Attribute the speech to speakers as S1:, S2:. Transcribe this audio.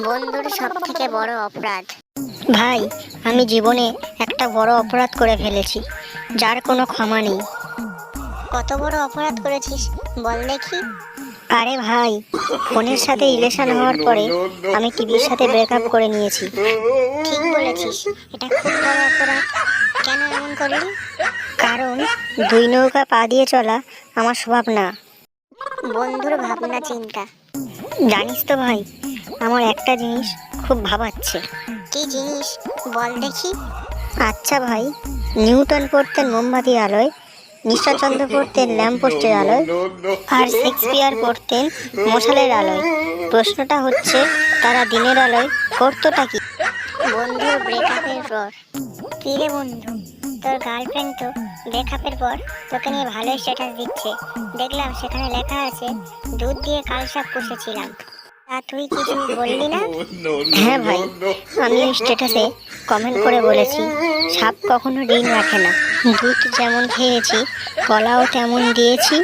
S1: বন্ধুর সব থেকে বড় অপরাধ।
S2: ভাই, আমি জীবনে একটা বড় অপরাধ করে ফেলেছি, যার কোনো ক্ষমা নেই।
S1: কত বড় অপরাধ করেছিস বল দেখি।
S2: আরে ভাই, ফোনের সাথে রিলেশন হওয়ার পরে আমি টিভির সাথে ব্রেকআপ করে নিয়েছি।
S1: ঠিক বলেছিস, এটা খুব বড় অপরাধ। কেন এমন করলি?
S2: কারণ দুই নৌকা পা দিয়ে চলা আমার স্বভাব না।
S1: বন্ধুর ভাবনা চিন্তা।
S2: জানিস তো ভাই, আমার একটা জিনিস খুব ভাবাচ্ছে।
S1: কি জিনিস বল দেখি।
S2: আচ্ছা ভাই, নিউটন পড়তেন মোমবাতি আলোয়, ঈশ্বরচন্দ্র পড়তেন ল্যাম্পপোস্টের আলোয়, আর শেক্সপিয়ার পড়তেন মশালের আলোয়। প্রশ্নটা হচ্ছে, তারা দিনের আলোয় করতোটা কি?
S1: বন্ধুর ব্রেকআপের পর। কি রে বন্ধু, তোর গার্লফ্রেন্ড তো ব্রেকআপের পর তোকে নিয়ে ভালোই স্ট্যাটাস দিচ্ছে। দেখলাম সেখানে লেখা আছে, দুধ দিয়ে কাল শাক পুষেছিলাম। তা তুই কিছু বললি না?
S2: হ্যাঁ ভাই, আমি ওই স্ট্যাটাসে কমেন্ট করে বলেছি, সাপ কখনো ঋণ রাখে না। দুধ যেমন খেয়েছি, কলাও তেমন দিয়েছি।